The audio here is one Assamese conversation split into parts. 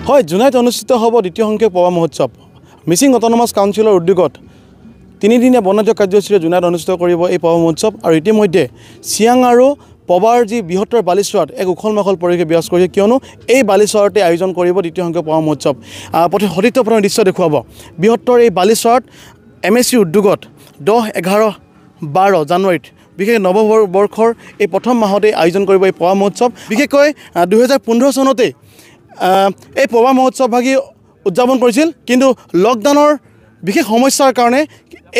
হয়, জুলাইত অনুষ্ঠিত হ'ব দ্বিতীয় সংখ্যক পবা মহোৎসৱ। মিচিং অট'নমাছ কাউন্সিলৰ উদ্যোগত 3 দিনীয়া বৰ্ণাঢ্য কাৰ্যসূচীৰে জুলাইত অনুষ্ঠিত কৰিব এই পবা মহোৎসৱ। আৰু ইতিমধ্যে চিয়াং আৰু পবাৰ যি বৃহত্তৰ বালিচৰত এক উখল মাখল পৰিৱেশ বিৰাজ কৰিছে, কিয়নো এই বালিচৰতে আয়োজন কৰিব দ্বিতীয় সংখ্যক পবা মহোৎসৱ। সঠিক প্ৰথম দৃশ্য দেখুৱাব। বৃহত্তৰ এই বালিচৰত MSC উদ্যোগত 10, 11, 12 জানুৱাৰীত বিশেষ নৱবৰ্ষৰ এই প্ৰথম মাহতেই আয়োজন কৰিব এই পবা মহোৎসৱ। বিশেষকৈ 2015 চনতেই এই পবা মহোৎসৱভাগি উদযাপন কৰিছিল, কিন্তু লকডাউনৰ বিশেষ সমস্যাৰ কাৰণে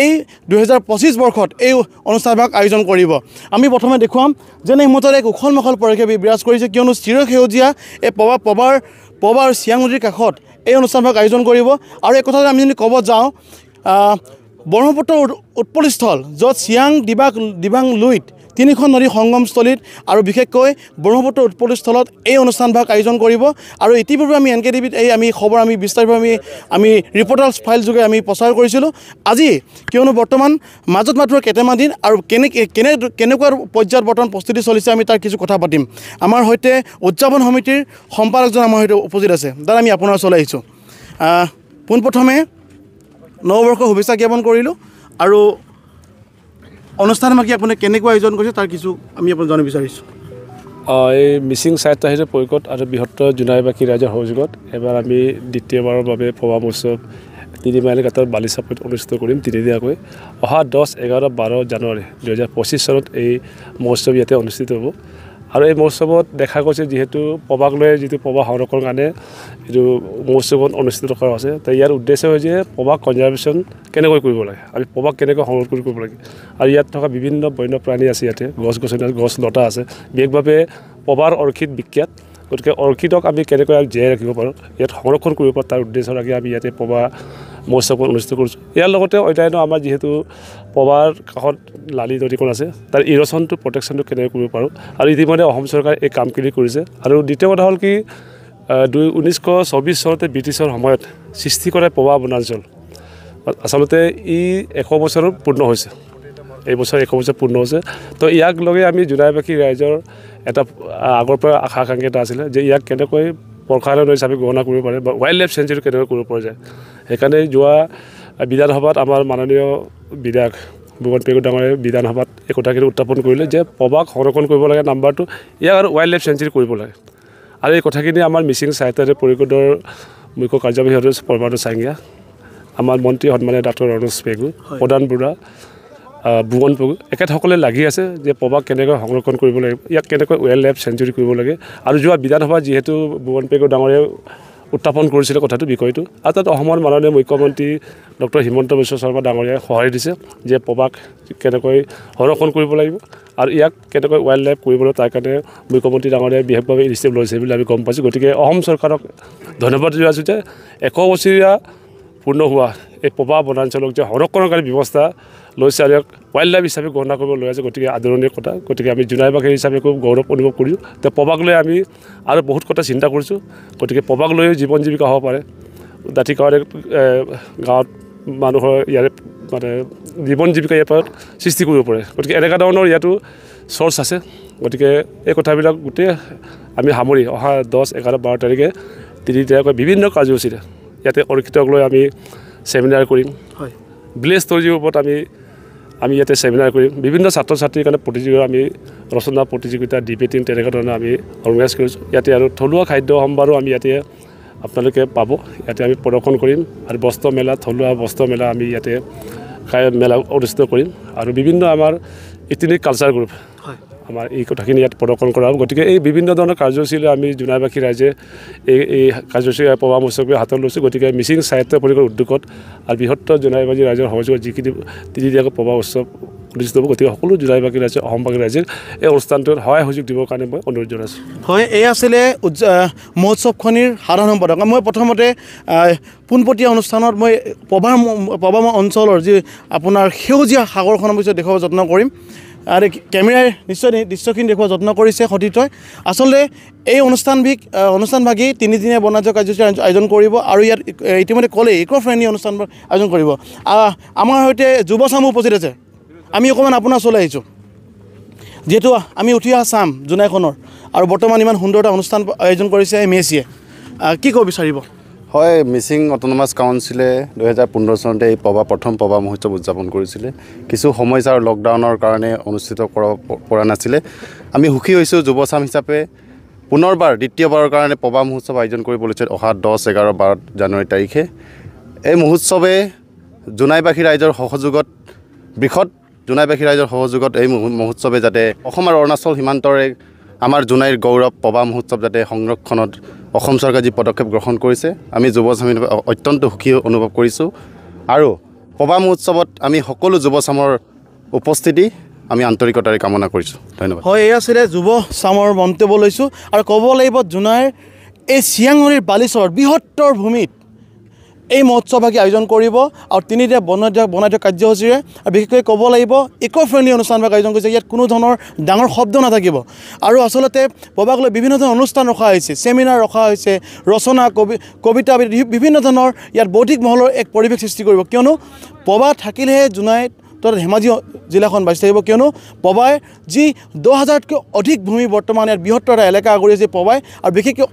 এই 2025 বৰ্ষত এই অনুষ্ঠানভাগ আয়োজন কৰিব। আমি প্ৰথমে দেখুৱাম যেনে এই মুহূৰ্তত এক উখল মাখল পৰিৱেশ বিৰাজ কৰিছে, কিয়নো চিৰসেউজীয়া এই পবা আৰু চিয়াং নদীৰ কাষত এই অনুষ্ঠানভাগ আয়োজন কৰিব। আৰু এই কথাটো আমি যদি ক'ব যাওঁ, ব্ৰহ্মপুত্ৰৰ উৎপত্তিস্থল য'ত চিয়াং দিবাং লুইত 3খন নদীৰ সংগমস্থলীত আৰু বিশেষকৈ ব্ৰহ্মপুত্ৰৰ উৎপত্তিস্থলত এই অনুষ্ঠানভাগ আয়োজন কৰিব। আৰু ইতিপূৰ্বে আমি NKTVত আমি খবৰ বিস্তাৰিতভাৱে আমি ৰিপৰ্টাৰ্ছ ফাইল যোগে আমি প্ৰচাৰ কৰিছিলোঁ। আজি কিয়নো বৰ্তমান মাজত মাত্ৰ কেইটামান দিন আৰু কেনেকুৱা পৰ্যায়ত বৰ্তমান প্ৰস্তুতি চলিছে আমি তাৰ কিছু কথা পাতিম। আমাৰ সৈতে উদযাপন সমিতিৰ সম্পাদকজন আমাৰ সৈতে উপস্থিত আছে। দাদা, আমি আপোনাৰ ওচৰলৈ আহিছোঁ। পোনপ্ৰথমে নৱবৰ্ষৰ শুভেচ্ছা জ্ঞাপন কৰিলোঁ আৰু অনুষ্ঠানভাগি আপুনি কেনেকৈ আয়োজন কৰিছে তাৰ কিছু আমি আপোনাক জানিব বিচাৰিছোঁ। এই মিচিং সাহিত্য পৰিষদ আৰু বৃহত্তৰ জোনাইবাসী ৰাইজৰ সহযোগত এবাৰ আমি দ্বিতীয়বাৰৰ বাবে পবা মহোৎসৱ 3 মাইল ঘাটৰ বালিচাপত অনুষ্ঠিত কৰিম 3 দিনীয়াকৈ। অহা 10, 11, 12 জানুৱাৰী 2025 চনত এই মহোৎসৱ ইয়াতে অনুষ্ঠিত হ'ব। আৰু এই মহোৎসৱত দেখা গৈছে যিহেতু পবাক লৈ যিটো পবা সংৰক্ষণৰ কাৰণে এইটো মহোৎসৱত অনুষ্ঠিত কৰা হৈছে, তো ইয়াৰ উদ্দেশ্য হৈছে পবাক কনজাৰ্ভেশ্যন কেনেকৈ কৰিব লাগে, আমি পবাক কেনেকৈ সংৰক্ষণ কৰিব লাগে। আৰু ইয়াত থকা বিভিন্ন বন্যপ্ৰাণী আছে, ইয়াতে গছ-গছনি গছ লতা আছে, বিশেষভাৱে পবাৰ অৰ্কিড বিখ্যাত। গতিকে অৰ্কিডক আমি কেনেকৈ জীয়াই ৰাখিব পাৰোঁ, ইয়াত সংৰক্ষণ কৰিব পাৰোঁ, তাৰ উদ্দেশ্য ৰাখি আমি ইয়াতে পবা মহোৎসৱ অনুষ্ঠিত কৰিছোঁ। ইয়াৰ লগতে অন্যান্য আমাৰ যিহেতু পবাৰ কাষত লালি নদীখন আছে, তাৰ ইৰ'শ্যনটো প্ৰটেকশ্যনটো কেনেকৈ কৰিব পাৰোঁ, আৰু ইতিমধ্যে অসম চৰকাৰে এই কামখিনি কৰিছে। আৰু দ্বিতীয় কথা হ'ল কি, 1924 চনতে ব্ৰিটিছৰ সময়ত সৃষ্টি কৰা পবা বনাঞ্চল আচলতে ই 100 বছৰ পূৰ্ণ হৈছে। এই বছৰ 100 বছৰ পূৰ্ণ হৈছে। তো ইয়াক লগে আমি জোনাইবাসী ৰাইজৰ এটা আগৰ পৰা আশা আকাংক্ষা এটা আছিলে যে ইয়াক কেনেকৈ প্ৰসাৰণ হিচাপে গণনা কৰিব পাৰে বা ৱাইল্ড লাইফ চেঞ্চুৰী কেনেকৈ কৰিব পৰা যায়। সেইকাৰণে যোৱা বিধানসভাত আমাৰ মাননীয় বিধায়ক ভূৱন পেগু ডাঙৰীয়াই বিধানসভাত এই কথাখিনি উত্থাপন কৰিলে যে পবাক সংৰক্ষণ কৰিব লাগে, নাম্বাৰটো ইয়াক আৰু ৱাইল্ড লাইফ চেঞ্চুৰী কৰিব লাগে। আৰু এই কথাখিনি আমাৰ মিচিং সাহিত্য পৰিষদৰ মুখ্য কাৰ্যবাহী সদস্য পৰমানন্দ চাংগীয়া, আমাৰ মন্ত্ৰী সন্মানীয় ডক্টৰ ৰণোজ পেগু, প্ৰধান বুঢ়া ভুৱন পেগু, এখেতসকলে লাগি আছে যে পবাক কেনেকৈ সংৰক্ষণ কৰিব লাগে, ইয়াক কেনেকৈ ৱাইল্ড লাইফ চেঞ্চুৰী কৰিব লাগে। আৰু যোৱা বিধানসভাত যিহেতু ভুৱন পেগু ডাঙৰীয়াই উত্থাপন কৰিছিলে কথাটো বিষয়টো, আৰু তাত অসমৰ মাননীয় মুখ্যমন্ত্ৰী ডক্টৰ হিমন্ত বিশ্ব শৰ্মা ডাঙৰীয়াই সহায় দিছে যে পবাক কেনেকৈ সংৰক্ষণ কৰিব লাগিব আৰু ইয়াক কেনেকৈ ৱাইল্ড লাইফ কৰিবলৈ, তাৰ কাৰণে মুখ্যমন্ত্ৰী ডাঙৰীয়াই বিশেষভাৱে ইনিচিয়েটিভ লৈছে বুলি আমি গম পাইছোঁ। গতিকে অসম চৰকাৰক ধন্যবাদ জনাই আছোঁ যে 100 বছৰীয়া পূৰ্ণ হোৱা এই পবা বনাঞ্চলক যে সংৰক্ষণৰ কাৰণে ব্যৱস্থা লৈছে আৰু ইয়াক ৱাইল্ড লাইফ হিচাপে গণনা কৰিব লৈ আছে। গতিকে আদৰণীয় কথা। গতিকে আমি জোনাইবাসী হিচাপে খুব গৌৰৱ অনুভৱ কৰিছোঁ। তো পবাক লৈ আমি আৰু বহুত কথা চিন্তা কৰিছোঁ। গতিকে পবাক লৈও জীৱন জীৱিকা হ'ব পাৰে, দাঁতিকাষৰীয়া গাঁৱত মানুহৰ ইয়াৰে মানে জীৱন জীৱিকা ইয়াৰ পৰা সৃষ্টি কৰিব পাৰে। গতিকে এনেকুৱা ধৰণৰ ইয়াতো চ'ৰ্চ আছে। গতিকে এই কথাবিলাক গোটেই আমি সামৰি অহা 10, 11, 12 তাৰিখে 3 দিনীয়াকৈ বিভিন্ন কাৰ্যসূচীৰে ইয়াতে অৰ্কিডক লৈ আমি ছেমিনাৰ কৰিম। হয়, ভিলেজ ষ্টৰীৰ ওপৰত আমি ইয়াতে ছেমিনাৰ কৰিম। বিভিন্ন ছাত্ৰ ছাত্ৰীৰ কাৰণে প্ৰতিযোগিতা, আমি ৰচনা প্ৰতিযোগিতা, ডিবেটিং তেনেকুৱা ধৰণৰ আমি অৰ্গেনাইজ কৰিছোঁ। ইয়াতে আৰু থলুৱা খাদ্য সম্ভাৰো আমি ইয়াতে আপোনালোকে পাব। ইয়াতে আমি প্ৰদৰ্শন কৰিম আৰু বস্ত্ৰ মেলা, থলুৱা বস্ত্ৰ মেলা আমি ইয়াতে মেলা অনুষ্ঠিত কৰিম। আৰু বিভিন্ন আমাৰ ইথনিক কালচাৰ গ্ৰুপ আমাৰ এই কথাখিনি ইয়াত প্ৰদৰ্শন কৰা হ'ব। গতিকে এই বিভিন্ন ধৰণৰ কাৰ্যসূচীলৈ আমি জোনাইবাসী ৰাইজে এই কাৰ্যসূচী পবা মহোৎসৱকে হাতত লৈছোঁ। গতিকে মিচিং সাহিত্য পৰিষদৰ উদ্যোগত আৰু বৃহত্তৰ জোনাইবাসী ৰাইজৰ সহযোগত যিখিনি 3 দিনীয়াকৈ পবা উৎসৱ অনুষ্ঠিত হ'ব, গতিকে সকলো জোনাইবাসী ৰাইজে, অসমবাসী ৰাইজে এই অনুষ্ঠানটোত সহায় সুযোগ দিবৰ কাৰণে মই অনুৰোধ জনাইছোঁ। হয়, এই আছিলে মহোৎসৱখনিৰ সাধাৰণ সম্পাদক। মই প্ৰথমতে পোনপটীয়া অনুষ্ঠানত মই পবা অঞ্চলৰ যি আপোনাৰ সেউজীয়া সাগৰখনৰ বিষয়ে দেখুৱাব যত্ন কৰিম। আৰু কেমেৰাই নিশ্চয় দৃশ্যখিনি দেখুওৱা যত্ন কৰিছে সতীৰ্থই। আচলতে এই অনুষ্ঠানভাগি 3 দিনীয়া বৰ্ণাঢ্য কাৰ্যসূচী আয়োজন কৰিব আৰু ইয়াত ইতিমধ্যে ক'লে ইক' ফ্ৰেণ্ডলি অনুষ্ঠান আয়োজন কৰিব। আমাৰ সৈতে যুৱ চামো উপস্থিত আছে। আমি অকণমান আপোনাৰ ওচৰলৈ আহিছোঁ, যিহেতু আমি উঠি অহা চাম জোনাইখনৰ আৰু বৰ্তমান ইমান সুন্দৰ এটা অনুষ্ঠান আয়োজন কৰিছে MSCয়ে। কি ক'ব বিচাৰিব? হয়, মিচিং অট'নমাছ কাউন্সিলে 2015 চনতে এই প্ৰথম পবা মহোৎসৱ উদযাপন কৰিছিলে। কিছু সমস্যা আৰু লকডাউনৰ কাৰণে অনুষ্ঠিত কৰিব পৰা নাছিলে। আমি সুখী হৈছোঁ যুৱচাম হিচাপে পুনৰবাৰ দ্বিতীয়বাৰৰ কাৰণে পবা মহোৎসৱ আয়োজন কৰিব লৈছে অহা 10, 11, 12 জানুৱাৰী তাৰিখে। এই মহোৎসৱে জোনাইবাসী ৰাইজৰ সহযোগত জোনাইবাসী ৰাইজৰ সহযোগত এই মহোৎসৱে যাতে অসম আৰু অৰুণাচল সীমান্তৰে আমাৰ জোনাইৰ গৌৰৱ পবা মহোৎসৱ যাতে সংৰক্ষণত অসম চৰকাৰে যি পদক্ষেপ গ্ৰহণ কৰিছে আমি যুৱচামে অত্যন্ত সুখী অনুভৱ কৰিছোঁ। আৰু পবা মহোৎসৱত আমি সকলো যুৱচামৰ উপস্থিতি আমি আন্তৰিকতাৰে কামনা কৰিছোঁ। ধন্যবাদ। হয়, এই আছিলে যুৱচামৰ মন্তব্য লৈছোঁ। আৰু ক'ব লাগিব জোনাইৰ এই চিয়াং নদীৰ বালিচৰত বৃহত্তৰ ভূমিত এই মহোৎসৱভাগী আয়োজন কৰিব আৰু 3 দিনীয়া বনাই দিয়া কাৰ্যসূচীৰে। আৰু বিশেষকৈ ক'ব লাগিব ইক' ফ্ৰেণ্ডলি অনুষ্ঠানভাগ আয়োজন কৰিছে। ইয়াত কোনো ধৰণৰ ডাঙৰ শব্দ নাথাকিব। আৰু আচলতে পবাক লৈ বিভিন্ন ধৰণৰ অনুষ্ঠান ৰখা হৈছে, ছেমিনাৰ ৰখা হৈছে, ৰচনা কবিতা বিভিন্ন ধৰণৰ ইয়াত বৌদ্ধিক মহলৰ এক পৰিৱেশ সৃষ্টি কৰিব। কিয়নো পবা থাকিলেহে জোনাইত ধেমাজি জিলাখন বাচি থাকিব। কিয়নো পবাই যি 10,000তকৈ অধিক ভূমি বৰ্তমান ইয়াত বৃহত্তৰ এটা এলেকা আগুৰি আছে পবাই। আৰু বিশেষকৈ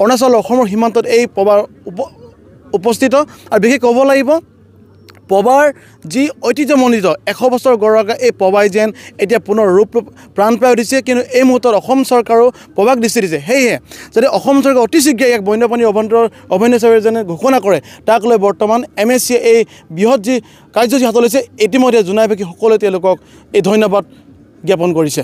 অৰুণাচল অসমৰ সীমান্তত এই পবাৰ উপস্থিত। আৰু বিশেষ ক'ব লাগিব পবাৰ যি ঐতিহ্যমণ্ডিত 100 বছৰ গৌৰৱ এই পবাই যেন এতিয়া পুনৰ প্ৰাণ পাই উঠিছে। কিন্তু এই মুহূৰ্তত অসম চৰকাৰেও পবাক দৃষ্টি দিছে। সেয়েহে যদি অসম চৰকাৰে অতি শীঘ্ৰে ইয়াক বন্যপ্ৰাণী অভয়াৰণ্য হিচাপে যেনে ঘোষণা কৰে তাক লৈ বৰ্তমান MSCয়ে এই বৃহৎ যি কাৰ্যসূচী হাতত লৈছে ইতিমধ্যে জোনাইবাসী সকলোৱে তেওঁলোকক এই ধন্যবাদ জ্ঞাপন কৰিছে।